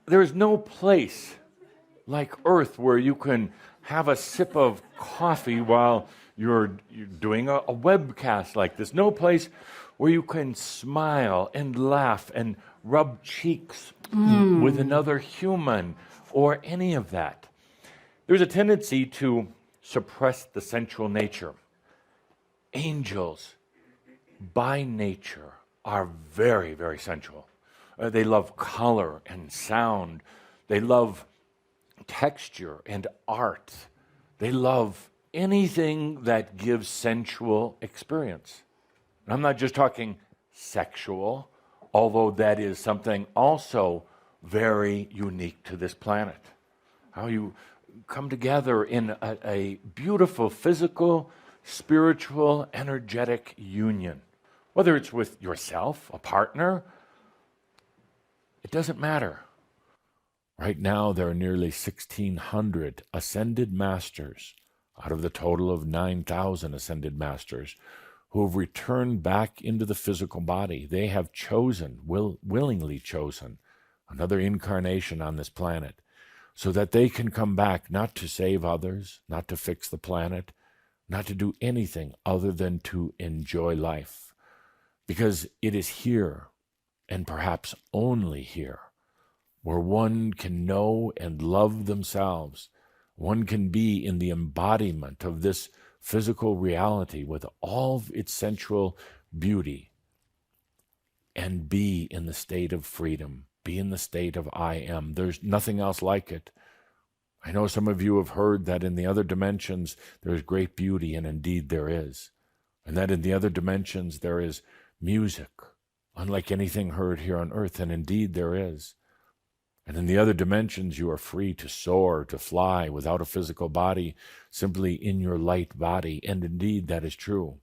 There is no place like Earth where you can have a sip of coffee while you're doing a webcast like this. No place where you can smile and laugh and rub cheeks with another human or any of that. There's a tendency to suppress the sensual nature. Angels, by nature, are very, very sensual. They love color and sound. They love texture and art. They love anything that gives sensual experience. And I'm not just talking sexual, although that is something also very unique to this planet. How you come together in a beautiful physical, spiritual, energetic union. Whether it's with yourself, a partner, it doesn't matter. Right now, there are nearly 1,600 ascended masters out of the total of 9,000 ascended masters who have returned back into the physical body. They have chosen, willingly chosen, another incarnation on this planet so that they can come back not to save others, not to fix the planet, not to do anything other than to enjoy life. Because it is here, and perhaps only here, where one can know and love themselves. One can be in the embodiment of this physical reality with all of its sensual beauty and be in the state of freedom, be in the state of I am. There's nothing else like it. I know some of you have heard that in the other dimensions there is great beauty, and indeed there is. And that in the other dimensions there is music, unlike anything heard here on earth, and indeed there is. And in the other dimensions, you are free to soar, to fly without a physical body, simply in your light body. And indeed, that is true.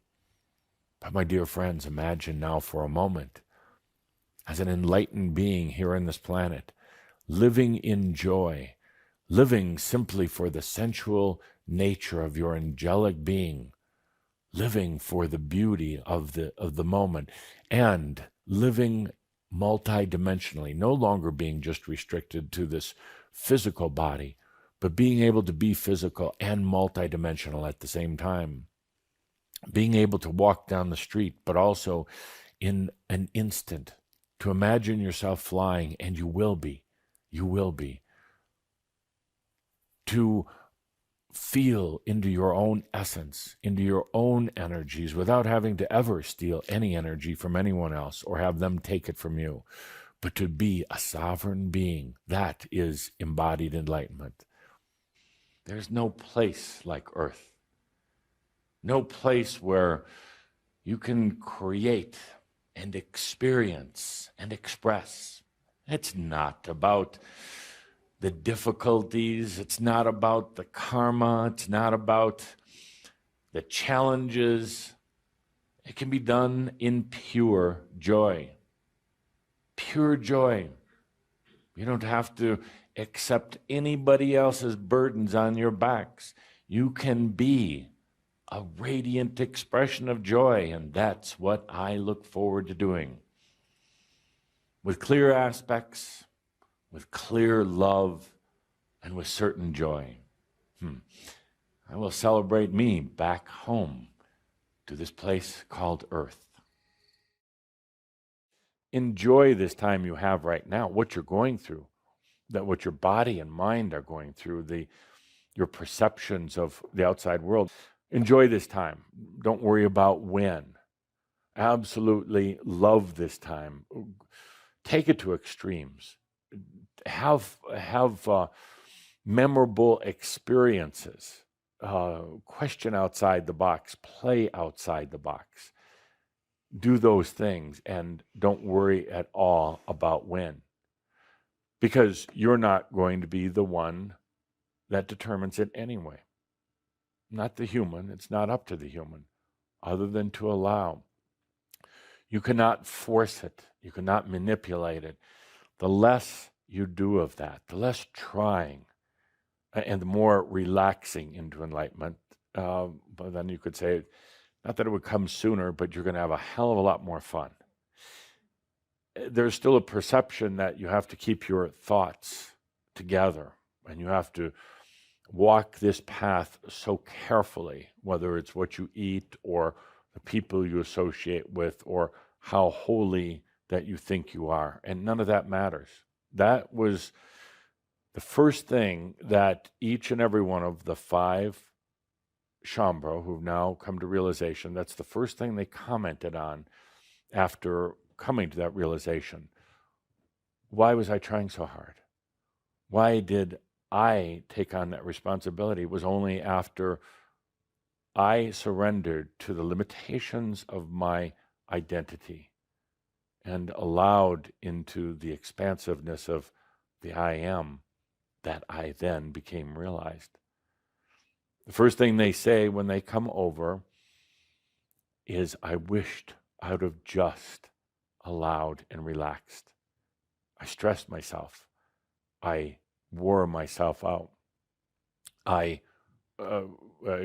But my dear friends, imagine now for a moment, as an enlightened being here on this planet, living in joy, living simply for the sensual nature of your angelic being, living for the beauty of the moment, and living multidimensionally, no longer being just restricted to this physical body, but being able to be physical and multidimensional at the same time. Being able to walk down the street, but also in an instant to imagine yourself flying, and you will be. To feel into your own essence, into your own energies, without having to ever steal any energy from anyone else or have them take it from you, but to be a sovereign being. That is embodied enlightenment. There's no place like Earth. No place where you can create and experience and express. It's not about the difficulties, it's not about the karma, it's not about the challenges. It can be done in pure joy. Pure joy. You don't have to accept anybody else's burdens on your backs. You can be a radiant expression of joy, and that's what I look forward to doing. With clear aspects, with clear love, and with certain joy. I will celebrate me back home to this place called Earth. Enjoy this time you have right now, what you're going through, that what your body and mind are going through, your perceptions of the outside world. Enjoy this time. Don't worry about when. Absolutely love this time. Take it to extremes. Have memorable experiences. Question outside the box. Play outside the box. Do those things and don't worry at all about when. Because you're not going to be the one that determines it anyway. Not the human. It's not up to the human, other than to allow. You cannot force it. You cannot manipulate it. The less you do of that, the less trying, and the more relaxing into enlightenment. But then you could say, not that it would come sooner, but you're going to have a hell of a lot more fun. there's still a perception that you have to keep your thoughts together and you have to walk this path so carefully, whether it's what you eat or the people you associate with or how holy that you think you are. And none of that matters. That was the first thing that each and every one of the 5 Shaumbra who've now come to realization, that's the first thing they commented on after coming to that realization. Why was I trying so hard? Why did I take on that responsibility? It was only after I surrendered to the limitations of my identity and allowed into the expansiveness of the I am that I then became realized. The first thing they say when they come over is, I wished I would have just allowed and relaxed. I stressed myself. I wore myself out. I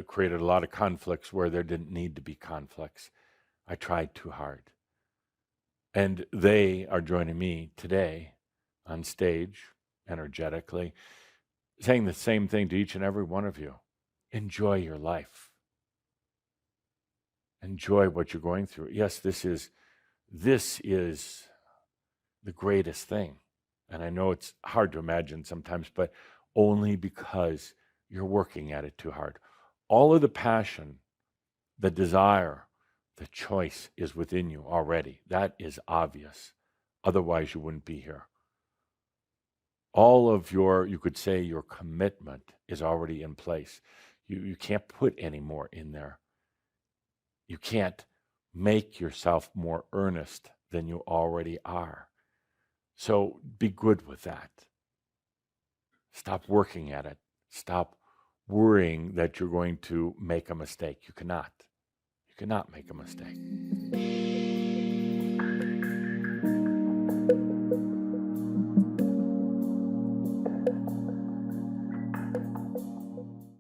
created a lot of conflicts where there didn't need to be conflicts. I tried too hard. And they are joining me today on stage, energetically, saying the same thing to each and every one of you. Enjoy your life. Enjoy what you're going through. Yes, this is the greatest thing. And I know it's hard to imagine sometimes, but only because you're working at it too hard. All of the passion, the desire, the choice is within you already. That is obvious. Otherwise, you wouldn't be here. All of your, you could say, your commitment is already in place. You can't put any more in there. You can't make yourself more earnest than you already are. So be good with that. Stop working at it. Stop worrying that you're going to make a mistake. You cannot. You cannot make a mistake.